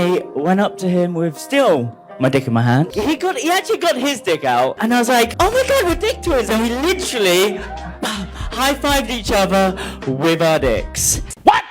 I went up to him with still my dick in my hand. He actually got his dick out, and I was like, oh my god, we're dick twins, and we literally high-fived each other with our dicks. What?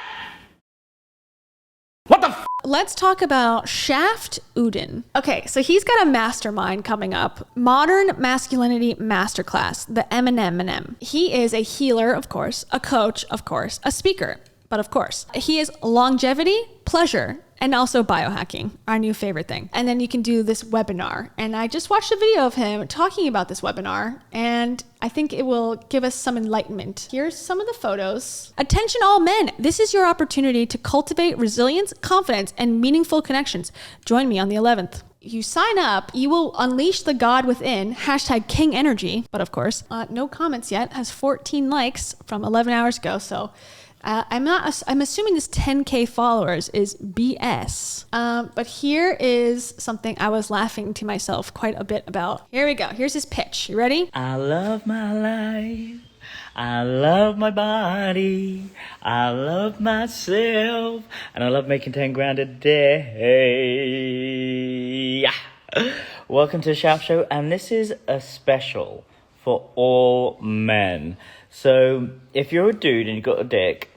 What the f? Let's talk about Shaft Uddin. Okay, so he's got a mastermind coming up. Modern Masculinity Masterclass, the M&M. He is a healer, of course, a coach, of course, a speaker, but of course. He is longevity, pleasure, and also biohacking, our new favorite thing. And then you can do this webinar. And I just watched a video of him talking about this webinar, and I think it will give us some enlightenment. Here's some of the photos. Attention all men, this is your opportunity to cultivate resilience, confidence, and meaningful connections. Join me on the 11th. You sign up, you will unleash the God within, hashtag King Energy. But of course, no comments yet, has 14 likes from 11 hours ago, so I'm assuming this 10K followers is BS. But here is something I was laughing to myself quite a bit about. Here we go. Here's his pitch. You ready? I love my life. I love my body. I love myself. And I love making 10 grand a day. Welcome to the Shaft Show. And this is a special for all men. So if you're a dude and you've got a dick,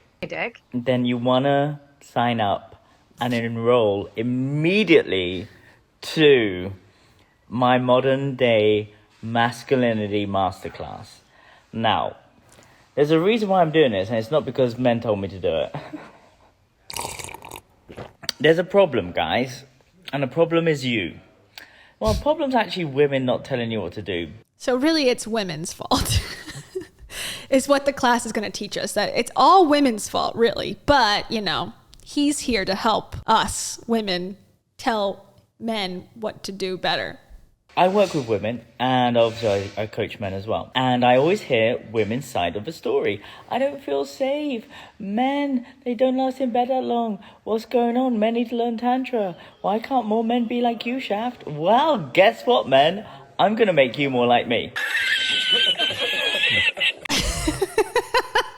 then you want to sign up and enroll immediately to my modern day masculinity masterclass. Now, there's a reason why I'm doing this, and it's not because men told me to do it. There's a problem, guys, and the problem is you. Well, the problem's actually women not telling you what to do. So really it's women's fault. Is what the class is going to teach us, that it's all women's fault, really. But, you know, he's here to help us, women, tell men what to do better. I work with women, and obviously I coach men as well. And I always hear women's side of the story. I don't feel safe. Men, they don't last in bed that long. What's going on? Men need to learn Tantra. Why can't more men be like you, Shaft? Well, guess what, men? I'm going to make you more like me.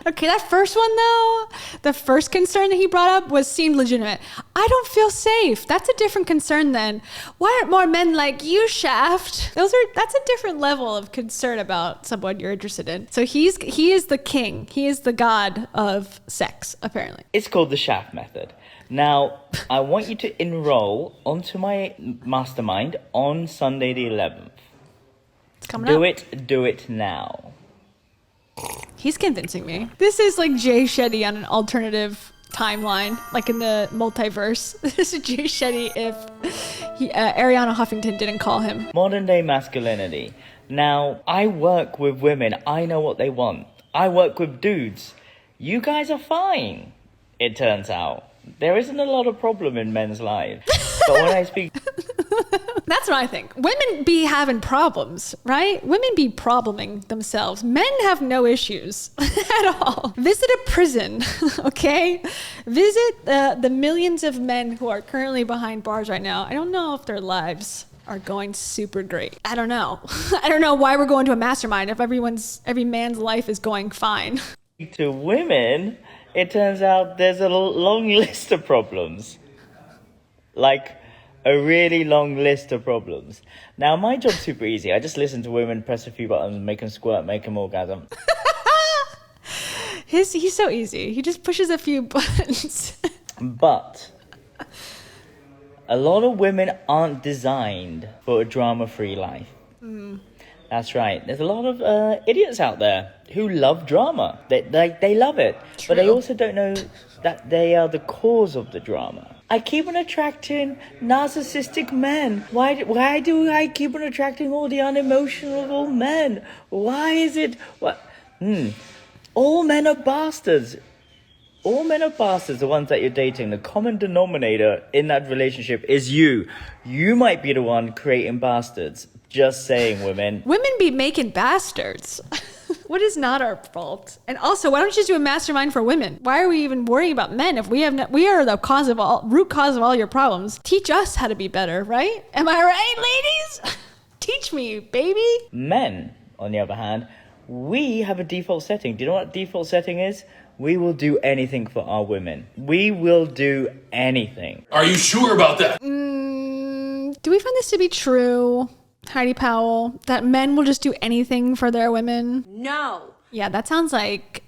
Okay, that first one though, the first concern that he brought up seemed legitimate. I don't feel safe. That's a different concern then. Why aren't more men like you, Shaft? That's a different level of concern about someone you're interested in. So he is the king. He is the god of sex, apparently. It's called the Shaft method. Now, I want you to enroll onto my mastermind on Sunday the 11th. It's coming up. Do it now. He's convincing me. This is like Jay Shetty on an alternative timeline, like in the multiverse. This is Jay Shetty if Ariana Huffington didn't call him. Modern day masculinity. Now, I work with women. I know what they want. I work with dudes. You guys are fine, it turns out. There isn't a lot of problem in men's lives. But when I speak... That's what I think. Women be having problems, right? Women be probleming themselves. Men have no issues at all. Visit a prison, okay? Visit the millions of men who are currently behind bars right now. I don't know if their lives are going super great. I don't know. I don't know why we're going to a mastermind if every man's life is going fine. To women, it turns out there's a long list of problems. Like... a really long list of problems. Now, my job's super easy. I just listen to women, press a few buttons, make them squirt, make them orgasm. He's so easy. He just pushes a few buttons. But a lot of women aren't designed for a drama-free life. That's right. There's a lot of idiots out there who love drama. They love it. True. But they also don't know that they are the cause of the drama. I keep on attracting narcissistic men. Why do I keep on attracting all the unemotional men? Why is it... What? All men are bastards. All men are bastards, the ones that you're dating. The common denominator in that relationship is you. You might be the one creating bastards. Just saying, women. Women be making bastards. What is not our fault? And also, why don't you just do a mastermind for women? Why are we even worrying about men if we are the root cause of all your problems? Teach us how to be better, right? Am I right, ladies? Teach me, baby. Men, on the other hand, we have a default setting. Do you know what default setting is? We will do anything for our women. We will do anything. Are you sure about that? Do we find this to be true, Heidi Powell, that men will just do anything for their women? No. Yeah, that sounds like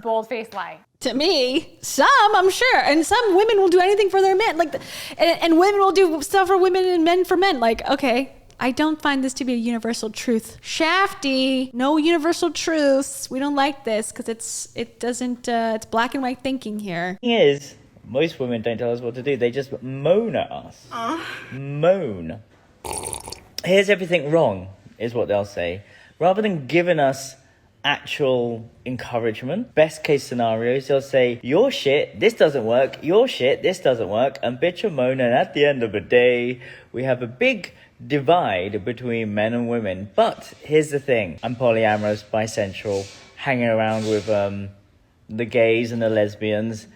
Bold-faced lie. to me, some, I'm sure. And some women will do anything for their men. Like, and women will do stuff for women and men for men. Like, okay, I don't find this to be a universal truth. Shafty, no universal truths. We don't like this because it's black and white thinking here. The thing is, most women don't tell us what to do. They just moan at us. Moan. Here's everything wrong, is what they'll say. Rather than giving us actual encouragement, best case scenarios, they'll say, you're shit, this doesn't work, you're shit, this doesn't work, and bitch and moan, and at the end of the day, we have a big divide between men and women. But here's the thing, I'm polyamorous, bisexual, hanging around with the gays and the lesbians.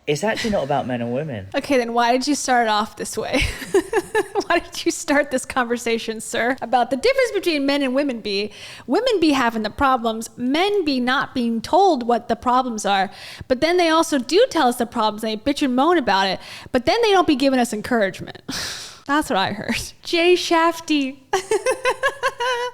It's actually not about men and women. Okay, then why did you start off this way? Why did you start this conversation, sir? About the difference between men and women be having the problems, men be not being told what the problems are, but then they also do tell us the problems, they bitch and moan about it, but then they don't be giving us encouragement. That's what I heard. Jay Shafty.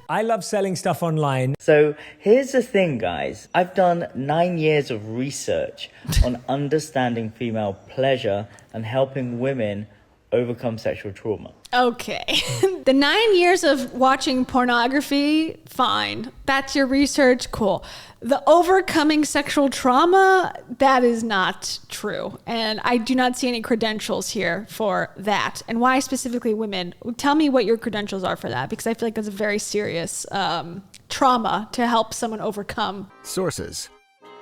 I love selling stuff online. So here's the thing, guys. I've done 9 years of research on understanding female pleasure and helping women overcome sexual trauma. Okay. The 9 years of watching pornography, fine. That's your research, cool. The overcoming sexual trauma, that is not true. And I do not see any credentials here for that. And why specifically women? Tell me what your credentials are for that, because I feel like that's a very serious trauma to help someone overcome. Sources.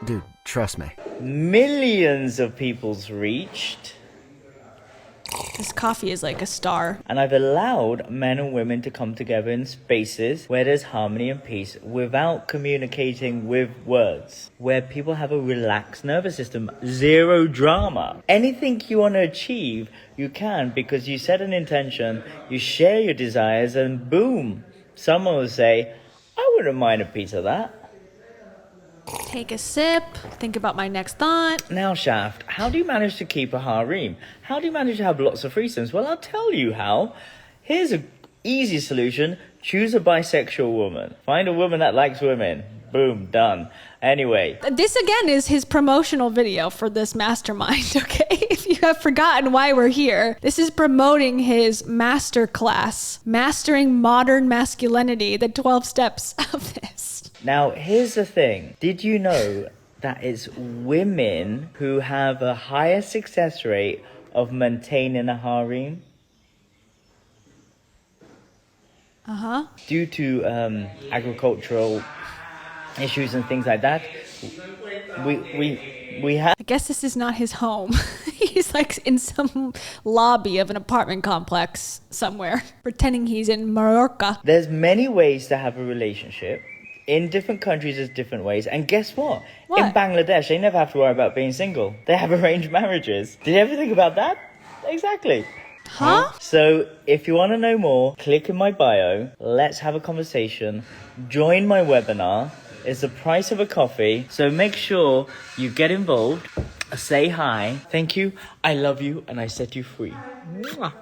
Dude, trust me. Millions of people's reached. This coffee is like a star. And I've allowed men and women to come together in spaces where there's harmony and peace without communicating with words, where people have a relaxed nervous system, zero drama. Anything you want to achieve, you can, because you set an intention, you share your desires, and boom, someone will say, I wouldn't mind a piece of that. Take a sip, think about my next thought. Now, Shaft, how do you manage to keep a harem? How do you manage to have lots of threesomes? Well, I'll tell you how. Here's an easy solution. Choose a bisexual woman. Find a woman that likes women. Boom, done. Anyway. This again is his promotional video for this mastermind, okay? If you have forgotten why we're here, this is promoting his masterclass, Mastering Modern Masculinity, the 12 steps of this. Now, here's the thing. Did you know that it's women who have a higher success rate of maintaining a harem? Uh-huh. Due to agricultural issues and things like that, we have... I guess this is not his home. He's like in some lobby of an apartment complex somewhere, pretending he's in Mallorca. There's many ways to have a relationship. In different countries, there's different ways. And guess what? In Bangladesh, they never have to worry about being single. They have arranged marriages. Did you ever think about that? Exactly. Huh? So if you want to know more, click in my bio. Let's have a conversation. Join my webinar. It's the price of a coffee. So make sure you get involved. Say hi. Thank you. I love you. And I set you free.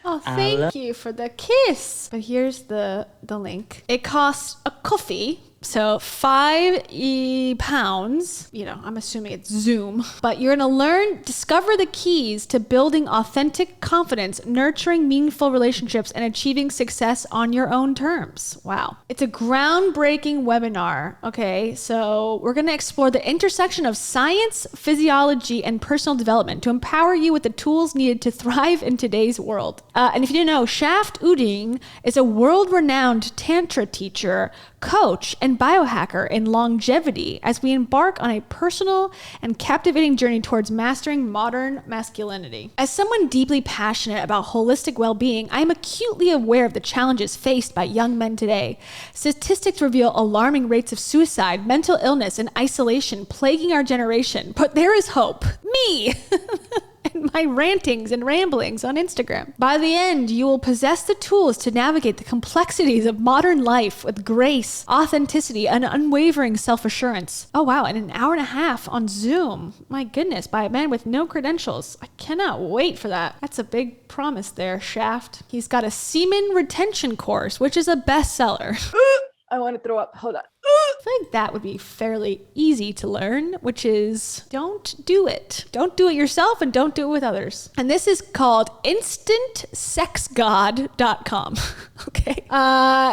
Oh, thank you for the kiss. But here's the link. It costs a coffee. So £5, you know, I'm assuming it's Zoom, but you're going to discover the keys to building authentic confidence, nurturing meaningful relationships, and achieving success on your own terms. Wow. It's a groundbreaking webinar. Okay. So we're going to explore the intersection of science, physiology, and personal development to empower you with the tools needed to thrive in today's world. And if you didn't know, Shaft Uddin is a world-renowned Tantra teacher, coach, and biohacker in longevity as we embark on a personal and captivating journey towards mastering modern masculinity. As someone deeply passionate about holistic well-being, I am acutely aware of the challenges faced by young men today. Statistics reveal alarming rates of suicide, mental illness, and isolation plaguing our generation. But there is hope. Me! and my rantings and ramblings on Instagram. By the end, you will possess the tools to navigate the complexities of modern life with grace, authenticity, and unwavering self-assurance. Oh wow, and an hour and a half on Zoom. My goodness, by a man with no credentials. I cannot wait for that. That's a big promise there, Shaft. He's got a semen retention course, which is a bestseller. I want to throw up. Hold on. I feel like that would be fairly easy to learn, which is don't do it. Don't do it yourself and don't do it with others. And this is called instantsexgod.com. Okay.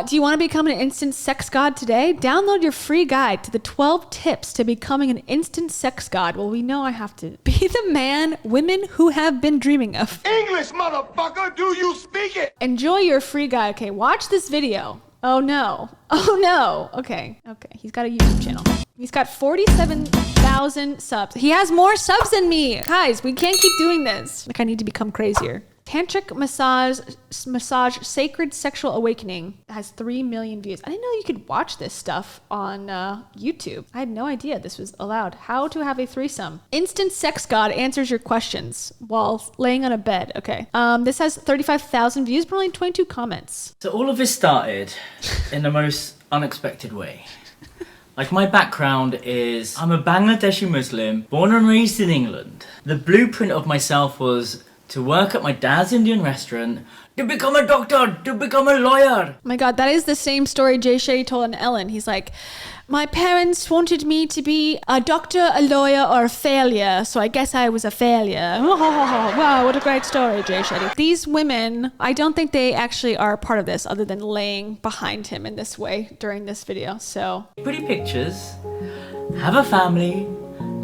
Do you want to become an instant sex god today? Download your free guide to the 12 tips to becoming an instant sex god. Well, we know I have to be the man women who have been dreaming of. English, motherfucker, do you speak it? Enjoy your free guide. Okay, watch this video. Oh no. Oh no. Okay. He's got a YouTube channel. He's got 47,000 subs. He has more subs than me. Guys, we can't keep doing this. Like, I need to become crazier. Tantric massage sacred sexual awakening has 3 million views. I didn't know you could watch this stuff on YouTube. I had no idea this was allowed. How to have a threesome. Instant sex god answers your questions while laying on a bed. Okay. This has 35,000 views, but only 22 comments. So all of this started in the most unexpected way. Like, my background is, I'm a Bangladeshi Muslim, born and raised in England. The blueprint of myself was to work at my dad's Indian restaurant, to become a doctor, to become a lawyer. Oh my God, that is the same story Jay Shetty told on Ellen. He's like, my parents wanted me to be a doctor, a lawyer, or a failure, so I guess I was a failure. Wow, what a great story, Jay Shetty. These women, I don't think they actually are a part of this other than laying behind him in this way during this video, so. Pretty pictures, have a family,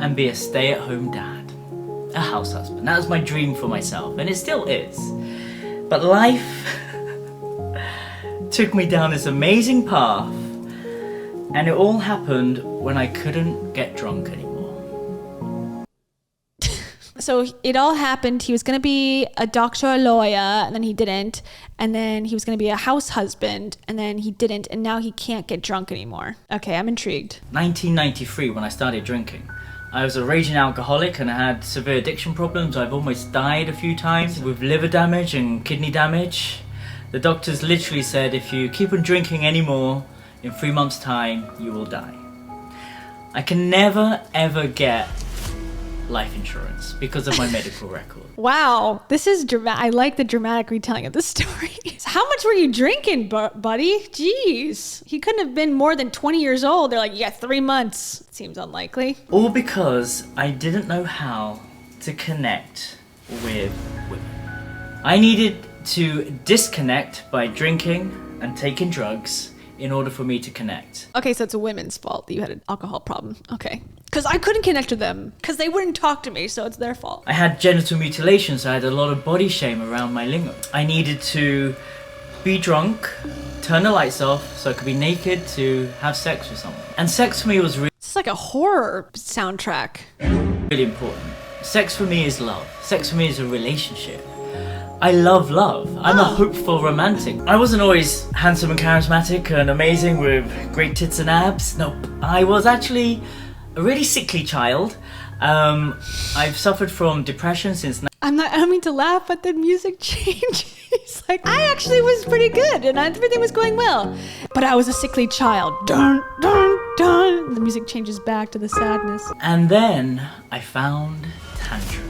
and be a stay-at-home dad. A house husband. That was my dream for myself, and it still is. But life took me down this amazing path, and it all happened when I couldn't get drunk anymore. So it all happened. He was going to be a doctor, a lawyer, and then he didn't. And then he was going to be a house husband, and then he didn't. And now he can't get drunk anymore. Okay, I'm intrigued. 1993, when I started drinking. I was a raging alcoholic and I had severe addiction problems. I've almost died a few times with liver damage and kidney damage. The doctors literally said, if you keep on drinking anymore, in 3 months' time, you will die. I can never ever get life insurance because of my medical record. Wow, this is dramatic. I like the dramatic retelling of the story. How much were you drinking, buddy? Jeez. He couldn't have been more than 20 years old. They're like, you got 3 months. Seems unlikely. All because I didn't know how to connect with women. I needed to disconnect by drinking and taking drugs in order for me to connect. Okay, so it's a women's fault that you had an alcohol problem. Okay. Because I couldn't connect with them. Because they wouldn't talk to me, so it's their fault. I had genital mutilation, so I had a lot of body shame around my lingam. I needed to be drunk, turn the lights off, so I could be naked to have sex with someone. And sex for me was It's like a horror soundtrack. really important. Sex for me is love. Sex for me is a relationship. I love love. I'm a hopeful romantic. I wasn't always handsome and charismatic and amazing with great tits and abs. Nope. I was actually a really sickly child. I've suffered from depression since... I don't mean to laugh, but the music changed. It's like, I actually was pretty good and everything was going well. But I was a sickly child. Dun, dun, dun. The music changes back to the sadness. And then I found Tantra.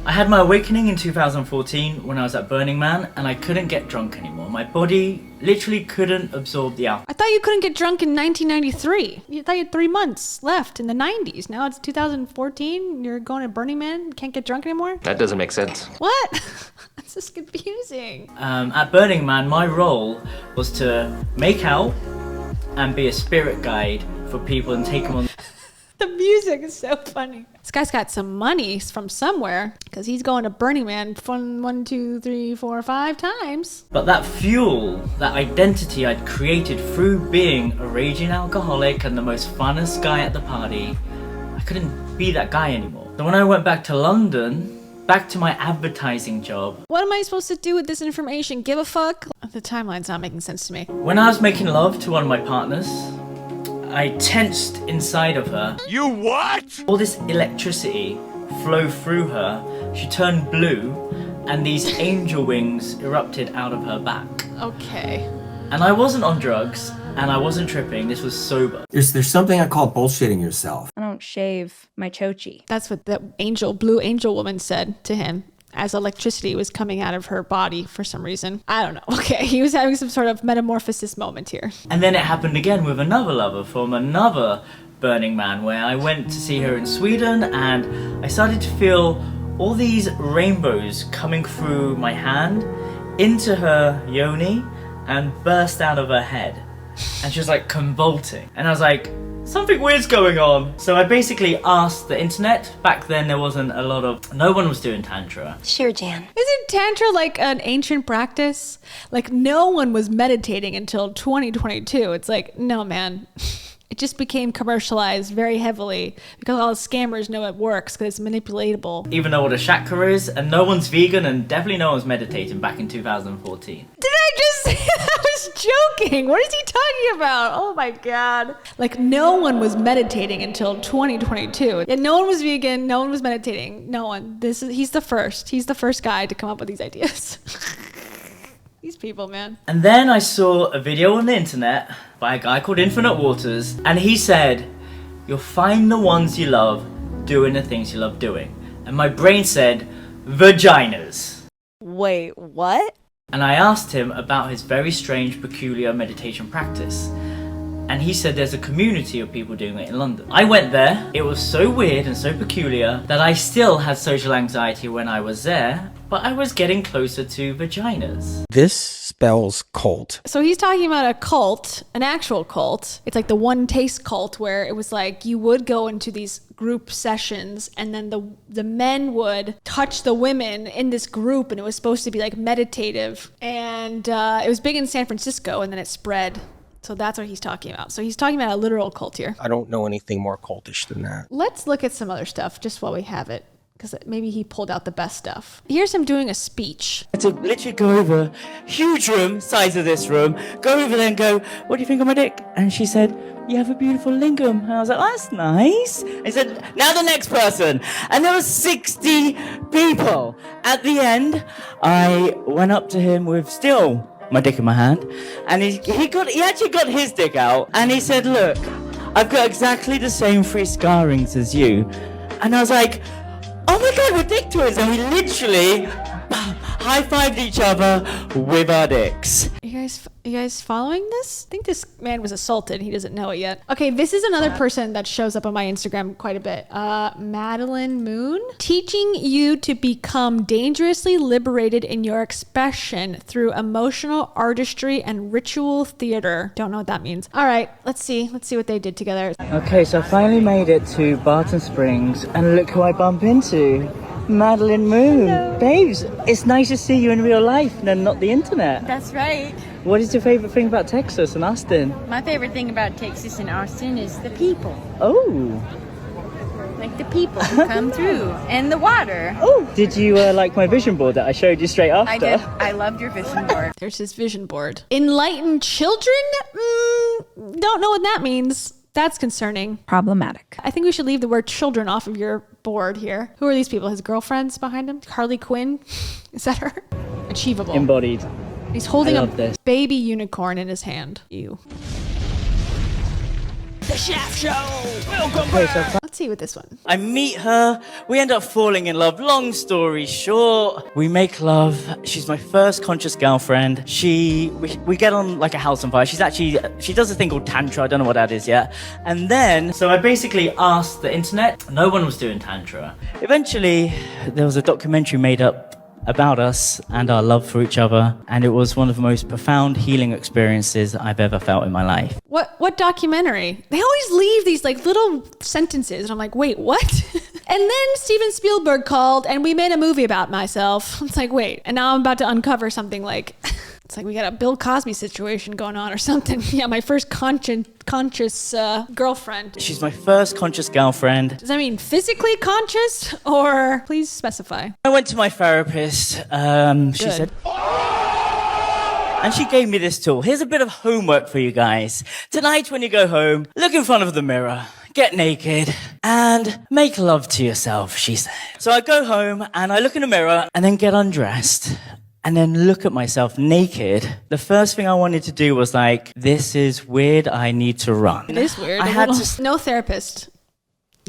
I had my awakening in 2014 when I was at Burning Man and I couldn't get drunk anymore. My body literally couldn't absorb the alcohol. I thought you couldn't get drunk in 1993. You thought you had 3 months left in the 90s. Now it's 2014. You're going to Burning Man. Can't get drunk anymore? That doesn't make sense. What? That's just confusing. At Burning Man, my role was to make out and be a spirit guide for people and take them on... The music is so funny. This guy's got some money from somewhere because he's going to Burning Man 1, 2, 3, 4, 5 times. But that fuel, that identity I'd created through being a raging alcoholic and the most funnest guy at the party, I couldn't be that guy anymore. So when I went back to London, back to my advertising job. What am I supposed to do with this information? Give a fuck? The timeline's not making sense to me. When I was making love to one of my partners, I tensed inside of her. You what? All this electricity flow through her, she turned blue, and these angel wings erupted out of her back. Okay. And I wasn't on drugs, and I wasn't tripping. This was sober. There's something I call bullshitting yourself. I don't shave my chochi. That's what the blue angel woman said to him as electricity was coming out of her body for some reason. I don't know. Okay, he was having some sort of metamorphosis moment here. And then it happened again with another lover from another Burning Man, where I went to see her in Sweden, and I started to feel all these rainbows coming through my hand into her yoni and burst out of her head. And she was like convulsing. And I was like, something weird's going on. So I basically asked the internet. Back then there wasn't a lot of, no one was doing Tantra. Sure, Jan. Isn't Tantra like an ancient practice? Like no one was meditating until 2022. It's like, no, man. It just became commercialized very heavily because all the scammers know it works because it's manipulatable. Even know what a chakra is, and no one's vegan, and definitely no one's meditating back in 2014. Did I just say I was joking? What is he talking about? Oh my God. Like no one was meditating until 2022. And no one was vegan, no one was meditating. No one. He's the first. He's the first guy to come up with these ideas. These people, man. And then I saw a video on the internet by a guy called Infinite Waters, and he said, you'll find the ones you love doing the things you love doing. And my brain said, vaginas. Wait, what? And I asked him about his very strange, peculiar meditation practice. And he said there's a community of people doing it in London. I went there. It was so weird and so peculiar that I still had social anxiety when I was there, but I was getting closer to vaginas. This spells cult. So he's talking about a cult, an actual cult. It's like the One Taste cult, where it was like you would go into these group sessions and then the men would touch the women in this group, and it was supposed to be like meditative. And it was big in San Francisco, and then it spread. So that's what he's talking about. So he's talking about a literal cult here. I don't know anything more cultish than that. Let's look at some other stuff just while we have it, because maybe he pulled out the best stuff. Here's him doing a speech. To literally go over, huge room, size of this room, go over there and go, what do you think of my dick? And she said, you have a beautiful lingam. And I was like, oh, that's nice. I said, now the next person. And there were 60 people. At the end, I went up to him with still my dick in my hand, and he actually got his dick out, and he said, look, I've got exactly the same 3 scarrings as you. And I was like, oh my God, we're dick twins. And we literally high-fived each other with our dicks. You guys following this? I think this man was assaulted. He doesn't know it yet. Okay, this is another person that shows up on my Instagram quite a bit. Madeline Moon. Teaching you to become dangerously liberated in your expression through emotional artistry and ritual theater. Don't know what that means. All right, let's see. Let's see what they did together. Okay, so I finally made it to Barton Springs, and look who I bump into. Madeline Moon. Hello. Babes, it's nice to see you in real life and not the internet. That's right. What is your favorite thing about Texas and Austin? My favorite thing about Texas and Austin is the people. Oh. Like the people who come through. And the water. Oh. Did you like my vision board that I showed you straight after? I did. I loved your vision board. There's his vision board. Enlighten children? Don't know what that means. That's concerning. Problematic. I think we should leave the word children off of your board here. Who are these people? His girlfriends behind him? Harley Quinn? Is that her? Achievable. Embodied. He's holding I a love this. baby unicorn in his hand. Ew. The Shaft Show! Welcome back! Let's see with this one. I meet her, we end up falling in love. Long story short, we make love. She's my first conscious girlfriend. We get on like a house on fire. She does a thing called Tantra, I don't know what that is yet. And then, so I basically asked the internet, no one was doing Tantra. Eventually, there was a documentary made up about us and our love for each other, and it was one of the most profound healing experiences I've ever felt in my life. What documentary? They always leave these like little sentences, and I'm like, wait, what? And then Steven Spielberg called, and we made a movie about myself. It's like, wait, and now I'm about to uncover something like, it's like we got a Bill Cosby situation going on or something. Yeah, my first conscious girlfriend. She's my first conscious girlfriend. Does that mean physically conscious, or please specify? I went to my therapist. She said, and she gave me this tool. Here's a bit of homework for you guys. Tonight when you go home, look in front of the mirror. get naked, and make love to yourself, she said. So I go home and I look in the mirror and then get undressed and then look at myself naked. The first thing I wanted to do was like, this is weird, I need to run. It is weird. I had to... No therapist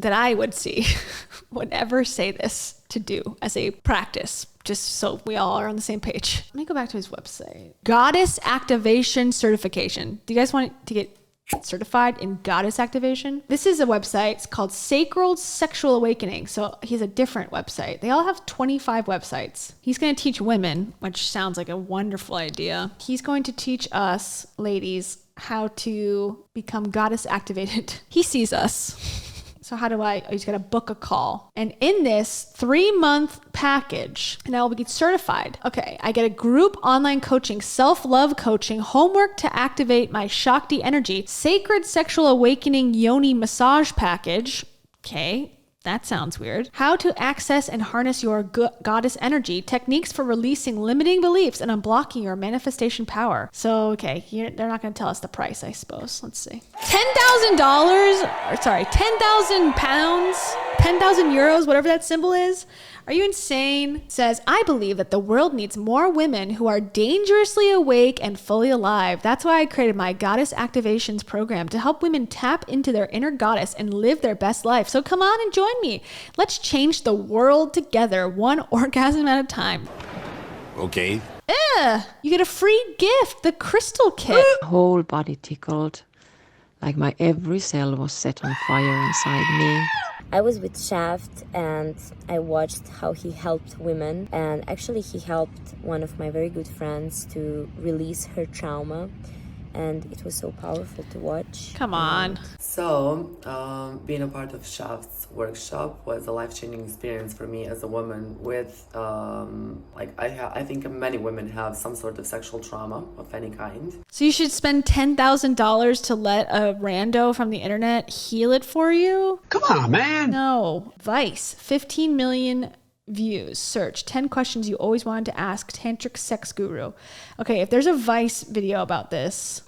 that I would see would ever say this to do as a practice, just so we all are on the same page. Let me go back to his website. Goddess Activation Certification. Do you guys want to get certified in goddess activation? This is a website. It's called Sacred Sexual Awakening. So he's a different website. They all have 25 websites. He's going to teach women, which sounds like a wonderful idea. He's going to teach us, ladies, how to become goddess activated. He sees us. So how do I, he's got to book a call. And in this 3-month package, and I will get certified. Okay, I get a group online coaching, self-love coaching, homework to activate my Shakti energy, sacred sexual awakening yoni massage package. Okay, that sounds weird. How to access and harness your goddess energy, techniques for releasing limiting beliefs and unblocking your manifestation power. So, okay, they're not going to tell us the price, I suppose. Let's see. $10,000, or sorry, 10,000 pounds, 10,000 euros, whatever that symbol is. Are you insane? It says, I believe that the world needs more women who are dangerously awake and fully alive. That's why I created my Goddess Activations program to help women tap into their inner goddess and live their best life. So come on and join me. Let's change the world together, one orgasm at a time. Okay. You get a free gift, the crystal kit. Whole body tickled, like my every cell was set on fire inside me. I was with Shaft and I watched how he helped women, and actually he helped one of my very good friends to release her trauma, and it was so powerful to watch. Come on. So, being a part of Shaft's workshop was a life-changing experience for me as a woman with, I think many women have some sort of sexual trauma of any kind. So you should spend $10,000 to let a rando from the internet heal it for you? Come on, man. No. Vice, 15 million views. Search 10 questions you always wanted to ask tantric sex guru. Okay, if there's a Vice video about this.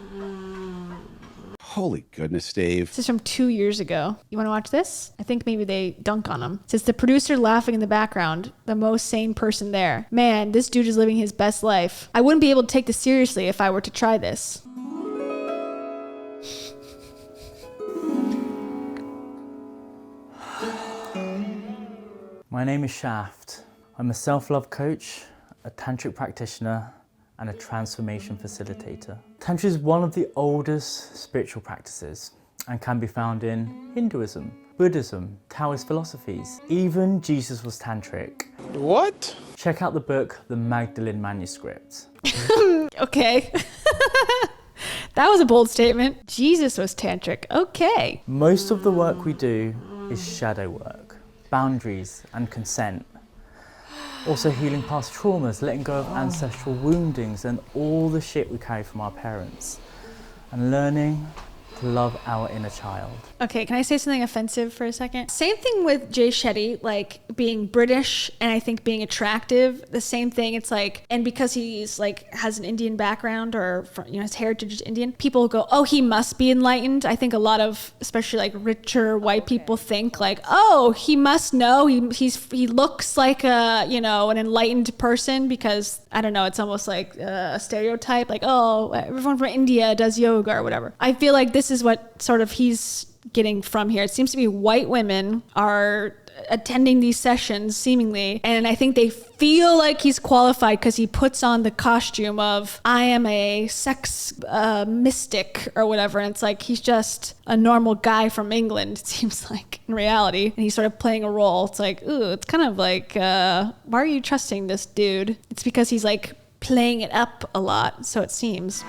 Holy goodness, Dave. This is from 2 years ago. You want to watch this? I think maybe they dunk on him. It says the producer laughing in the background, the most sane person there. Man, this dude is living his best life. I wouldn't be able to take this seriously if I were to try this. My name is Shaft. I'm a self-love coach, a tantric practitioner, and a transformation facilitator. Tantra is one of the oldest spiritual practices and can be found in Hinduism, Buddhism, Taoist philosophies. Even Jesus was tantric. What? Check out the book, The Magdalene Manuscript. Okay. That was a bold statement. Jesus was tantric. Okay. Most of the work we do is shadow work, boundaries and consent. Also healing past traumas, letting go of ancestral woundings and all the shit we carry from our parents. And learning to love our inner child. Okay, can I say something offensive for a second? Same thing with Jay Shetty, like being British and I think being attractive, the same thing. It's like, and because he's like has an Indian background or his heritage is Indian, people go, oh, he must be enlightened. I think a lot of, especially like richer white people think like, oh, he must know. He looks like an enlightened person because I don't know, it's almost like a stereotype, like, oh, everyone from India does yoga or whatever. I feel like this is what sort of he's getting from here. It seems to be white women are attending these sessions seemingly, and I think they feel like he's qualified because he puts on the costume of I am a sex mystic or whatever, and it's like he's just a normal guy from England, it seems like in reality, and he's sort of playing a role. It's like, ooh, it's kind of like why are you trusting this dude? It's because he's like playing it up a lot, so it seems.